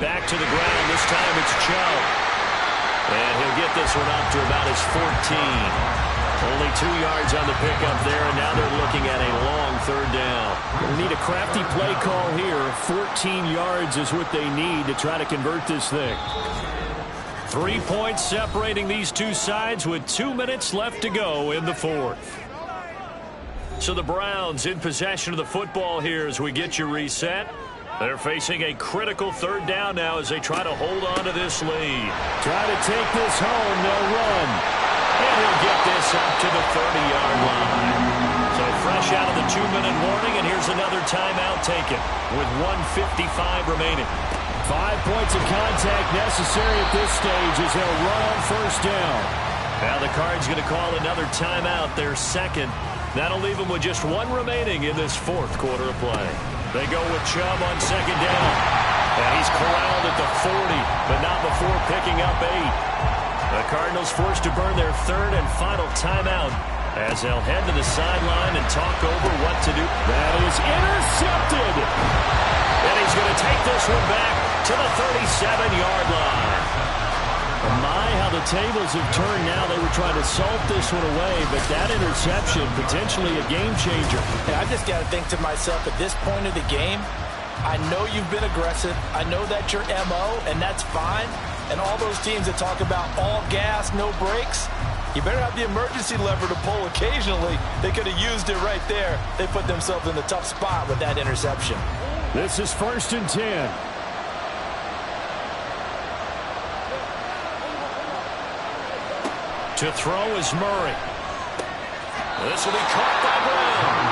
Back to the ground. This time it's Chubb. And he'll get this one up to about his 14. Only 2 yards on the pickup there, and now they're looking at a long 3rd down. They need a crafty play call here. 14 yards is what they need to try to convert this thing. 3 points separating these two sides with 2 minutes left to go in the 4th. So the Browns in possession of the football here as we get you reset. They're facing a critical 3rd down now as they try to hold on to this lead. Try to take this home. They'll run. And he'll get this up to the 30-yard line. So fresh out of the 2-minute warning, and here's another timeout taken with 1:55 remaining. 5 points of contact necessary at this stage as he'll run on 1st down. Now the Cards going to call another timeout, their 2nd. That'll leave them with just 1 remaining in this 4th quarter of play. They go with Chubb on 2nd down. And he's corralled at the 40, but not before picking up 8. The Cardinals forced to burn their 3rd and final timeout as they'll head to the sideline and talk over what to do. That is intercepted. And he's going to take this one back to the 37-yard line. My, how the tables have turned now. They were trying to salt this one away, but that interception, potentially a game changer. And I just got to think to myself, at this point of the game, I know you've been aggressive. I know that's your MO, and that's fine. And all those teams that talk about all gas, no brakes, you better have the emergency lever to pull occasionally. They could have used it right there. They put themselves in a tough spot with that interception. This is 1st and 10. To throw is Murray. This will be caught by Brown.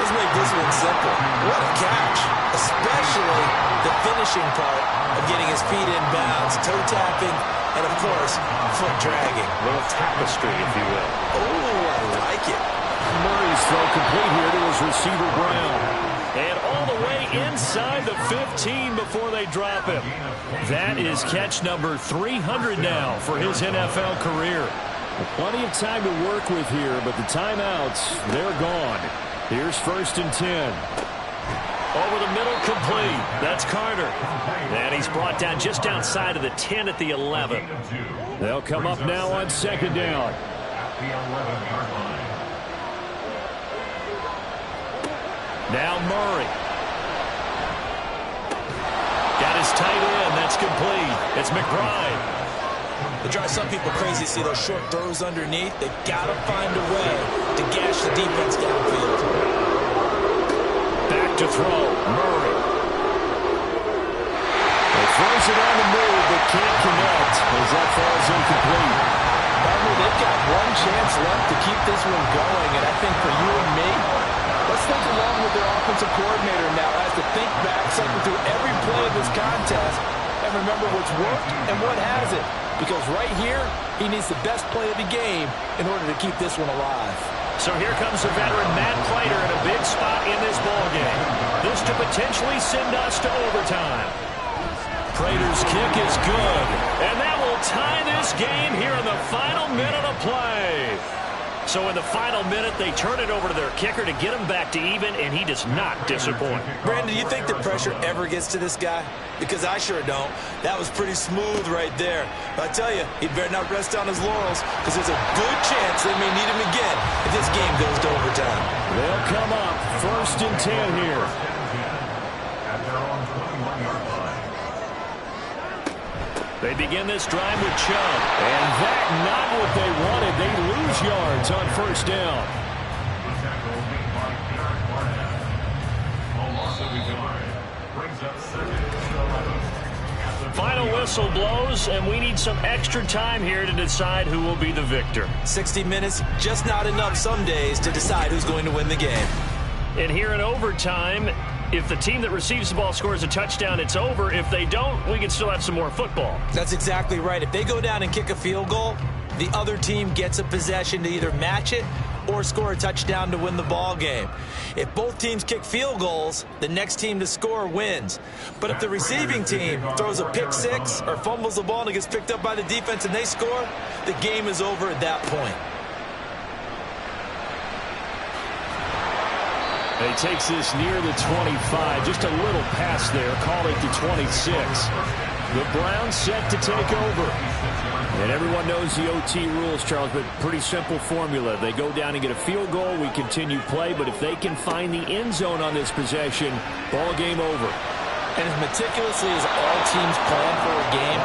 Let's make this one simple. What a catch, especially the finishing part of getting his feet in bounds, toe tapping, and of course, foot dragging. A little tapestry, if you will. Oh, I like it. Murray's throw complete here to his receiver, Brown. And all the way inside the 15 before they drop him. That is catch number 300 now for his NFL career. Plenty of time to work with here, but the timeouts, they're gone. Here's 1st and 10. Over the middle, complete. That's Carter. And he's brought down just outside of the 10 at the 11. They'll come up now on 2nd down. At the 11-yard line. Now Murray. Got his tight end. That's complete. It's McBride. It drives some people crazy to see those short throws underneath. They got to find a way to gash the defense downfield. Back to throw. Murray. He throws it on the move, but can't connect as that falls incomplete. They've got one chance left to keep this one going, and I think for you and me, let's think along with their offensive coordinator now as to think back, cycle through every play of this contest, and remember what's worked and what hasn't. Because right here, he needs the best play of the game in order to keep this one alive. So here comes the veteran Matt Prater in a big spot in this ballgame. This to potentially send us to overtime. Prater's kick is good, and that will tie this game here in the final minute of play. So in the final minute, they turn it over to their kicker to get him back to even, and he does not disappoint. Brandon, do you think the pressure ever gets to this guy? Because I sure don't. That was pretty smooth right there. But I tell you, he better not rest on his laurels, because there's a good chance they may need him again if this game goes to overtime. They'll come up 1st and 10 here. At their own 21-yard line. They begin this drive with Chubb, and that not what they wanted. They lose yards on 1st down. The tackle made by Derek Barnett. A loss of a yard brings up 2nd and 11. Final whistle blows, and we need some extra time here to decide who will be the victor. 60 minutes, just not enough some days to decide who's going to win the game. And here in overtime, if the team that receives the ball scores a touchdown, it's over. If they don't, we can still have some more football. That's exactly right. If they go down and kick a field goal, the other team gets a possession to either match it or score a touchdown to win the ball game. If both teams kick field goals, the next team to score wins. But if the receiving team throws a pick six or fumbles the ball and it gets picked up by the defense and they score, the game is over at that point. He takes this near the 25, just a little pass there, call it the 26. The Browns set to take over. And everyone knows the OT rules, Charles, but pretty simple formula. They go down and get a field goal, we continue play, but if they can find the end zone on this possession, ball game over. And as meticulously as all teams plan for a game,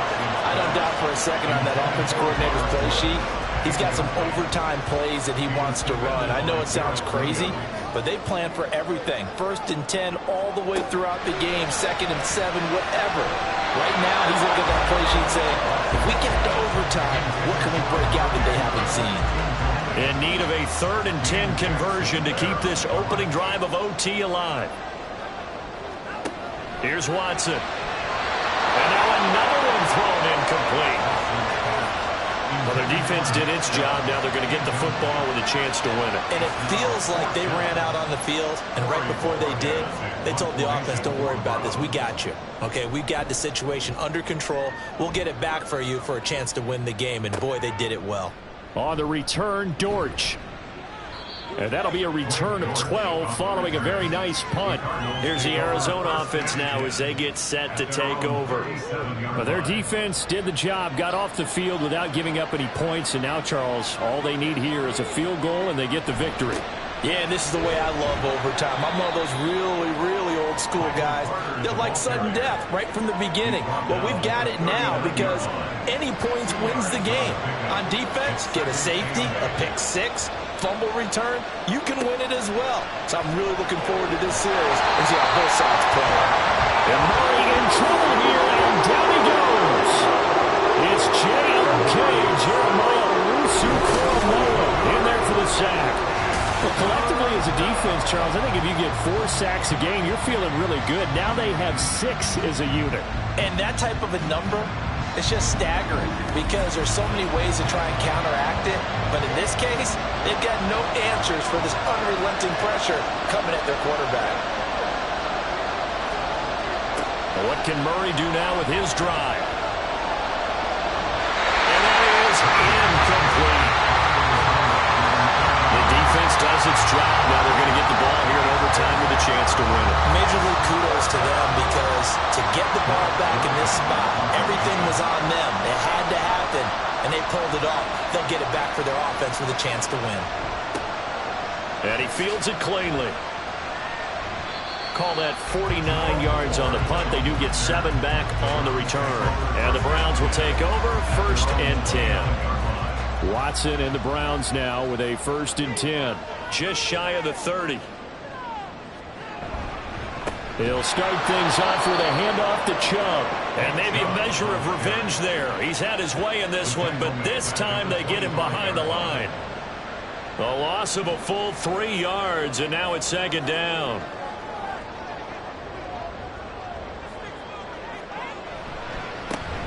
I don't doubt for a second on that offense coordinator's play sheet, he's got some overtime plays that he wants to run. I know it sounds crazy, but they plan for everything. 1st and 10 all the way throughout the game, 2nd and 7, whatever. Right now, he's looking at that play sheet saying, if we get to overtime, what can we break out that they haven't seen? In need of a 3rd and 10 conversion to keep this opening drive of OT alive. Here's Watson. And now another one thrown incomplete. Well, their defense did its job. Now they're going to get the football with a chance to win it. And it feels like they ran out on the field, and right before they did, they told the offense, don't worry about this. We got you. Okay, we got the situation under control. We'll get it back for you for a chance to win the game. And, boy, they did it well. On the return, Dortch. And that'll be a return of 12 following a very nice punt. Here's the Arizona offense now as they get set to take over. Well, their defense did the job, got off the field without giving up any points. And now, Charles, all they need here is a field goal, and they get the victory. Yeah, and this is the way I love overtime. I'm one of those really, really old school guys that like sudden death right from the beginning. Well, we've got it now because any points wins the game. On defense, get a safety, a pick six, fumble return, you can win it as well. So I'm really looking forward to this series and see how both sides play. And Murray in trouble here, and down he goes. It's J.O.K. Jeremiah Owusu-Koramoah in there for the sack. Well, collectively as a defense, Charles, I think if you get 4 sacks a game, you're feeling really good. Now they have 6 as a unit. And that type of a number, it's just staggering because there's so many ways to try and counteract it. But in this case, they've got no answers for this unrelenting pressure coming at their quarterback. Well, what can Murray do now with his drive? And that is incomplete. Defense does its job. Now they're going to get the ball here in overtime with a chance to win it. Major league kudos to them because to get the ball back in this spot, everything was on them. It had to happen, and they pulled it off. They'll get it back for their offense with a chance to win. And he fields it cleanly. Call that 49 yards on the punt. They do get 7 back on the return. And the Browns will take over 1st and 10. Watson and the Browns now with a 1st and 10. Just shy of the 30. He'll start things off with a handoff to Chubb. And maybe a measure of revenge there. He's had his way in this one, but this time they get him behind the line. A loss of a full 3 yards, and now it's 2nd down.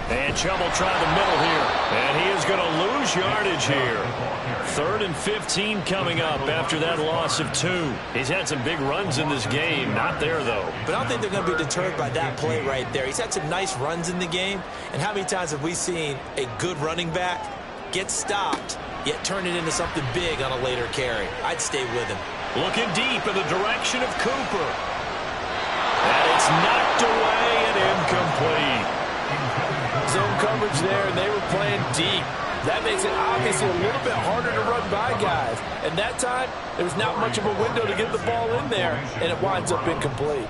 And Chubb will try the middle here. And he is going to lose yardage here. 3rd and 15 coming up after that loss of 2. He's had some big runs in this game. Not there, though. But I don't think they're going to be deterred by that play right there. He's had some nice runs in the game. And how many times have we seen a good running back get stopped, yet turn it into something big on a later carry? I'd stay with him. Looking deep in the direction of Cooper. And it's knocked away and incomplete. Zone coverage there, and they were playing deep. That makes it obviously a little bit harder to run by guys. And that time, there was not much of a window to get the ball in there, and it winds up incomplete.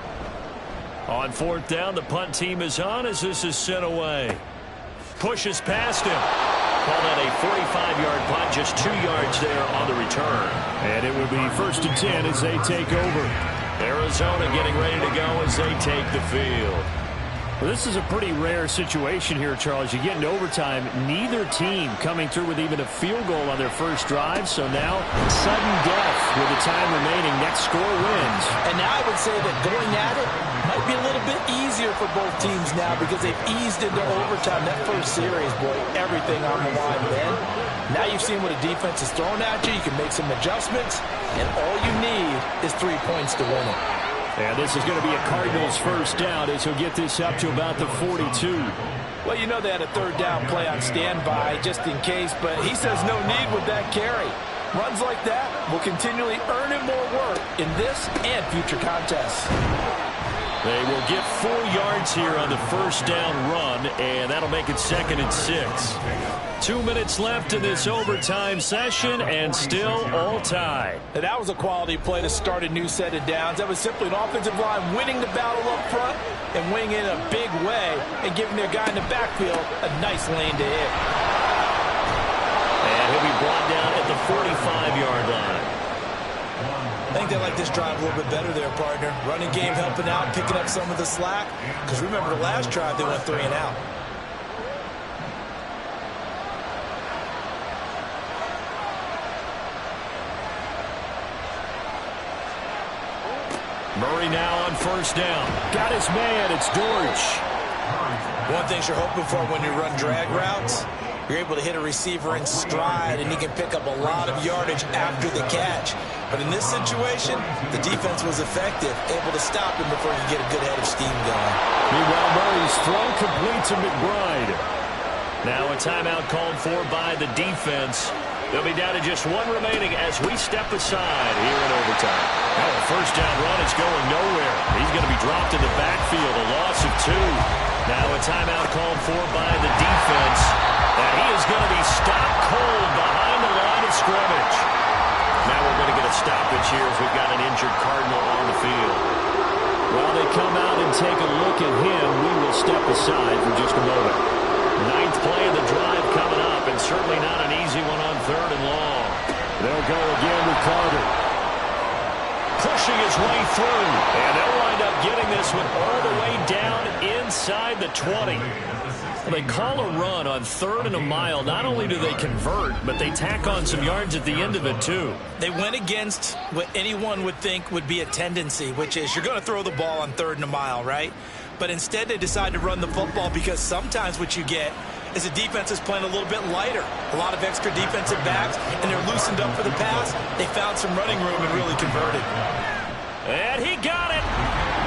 On 4th down, the punt team is on as this is sent away. Pushes past him. Call that a 45-yard punt, just 2 yards there on the return. And it will be 1st and 10 as they take over. Arizona getting ready to go as they take the field. Well, this is a pretty rare situation here, Charles. You get into overtime, neither team coming through with even a field goal on their first drive. So now, sudden death with the time remaining. Next score wins. And now I would say that going at it might be a little bit easier for both teams now because they've eased into overtime. That first series, boy, everything on the line then. Now you've seen what a defense is throwing at you. You can make some adjustments, and all you need is 3 points to win it. And this is going to be a Cardinals 1st down as he'll get this up to about the 42. Well, you know they had a 3rd down play on standby just in case, but he says no need with that carry. Runs like that will continually earn him more work in this and future contests. They will get 4 yards here on the 1st down run, and that'll make it 2nd and 6. 2 minutes left in this overtime session, and still all tied. And that was a quality play to start a new set of downs. That was simply an offensive line winning the battle up front and winning in a big way and giving their guy in the backfield a nice lane to hit. And he'll be brought down at the 45-yard line. I think they like this drive a little bit better there, partner. Running game helping out, picking up some of the slack. Because remember the last drive, they went 3 and out. Murray now on 1st down. Got his man. It's Dortch. One thing you're hoping for when you run drag routes, you're able to hit a receiver in stride, and he can pick up a lot of yardage after the catch. But in this situation, the defense was effective, able to stop him before you get a good head of steam going. Meanwhile, Murray's throw complete to McBride. Now a timeout called for by the defense. They'll be down to just one remaining as we step aside here in overtime. Now a first down run is going nowhere. He's going to be dropped in the backfield, a loss of 2. Now a timeout called for by the defense. And he is going to be stopped cold behind the line of scrimmage. Now we're going to get a stoppage here as we've got an injured Cardinal on the field. While they come out and take a look at him, we will step aside for just a moment. 9th play of the drive coming up, and certainly not an easy one on 3rd and long. They'll go again with Carter. Pushing his way through, and they'll wind up getting this one all the way down inside the 20. They call a run on 3rd and a mile. Not only do they convert, but they tack on some yards at the end of it, too. They went against what anyone would think would be a tendency, which is you're going to throw the ball on 3rd and a mile, right? But instead they decide to run the football because sometimes what you get is a defense is playing a little bit lighter. A lot of extra defensive backs, and they're loosened up for the pass. They found some running room and really converted. And he got it.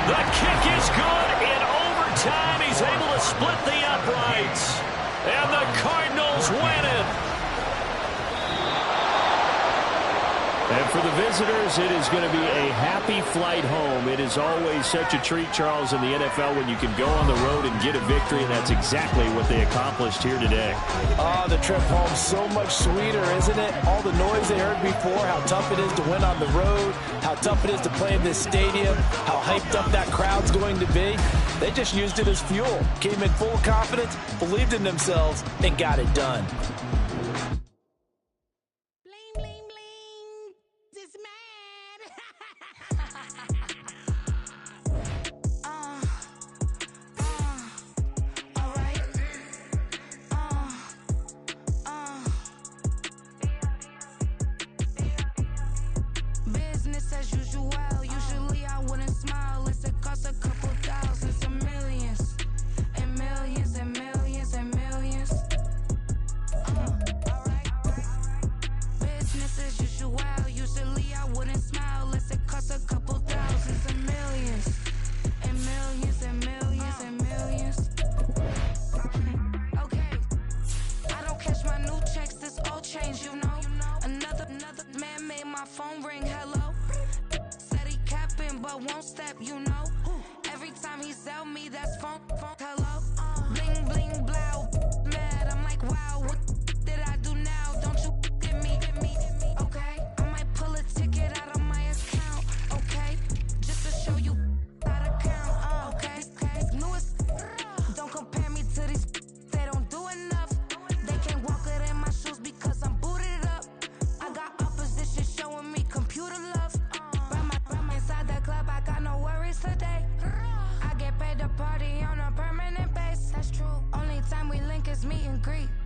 The kick is good in overtime. He's able to split the uprights. And the Cardinals win it. And for the visitors, it is going to be a happy flight home. It is always such a treat, Charles, in the NFL when you can go on the road and get a victory, and that's exactly what they accomplished here today. Oh, the trip home so much sweeter, isn't it? All the noise they heard before, how tough it is to win on the road, how tough it is to play in this stadium, how hyped up that crowd's going to be. They just used it as fuel, came in full confidence, believed in themselves, and got it done. Meet and greet.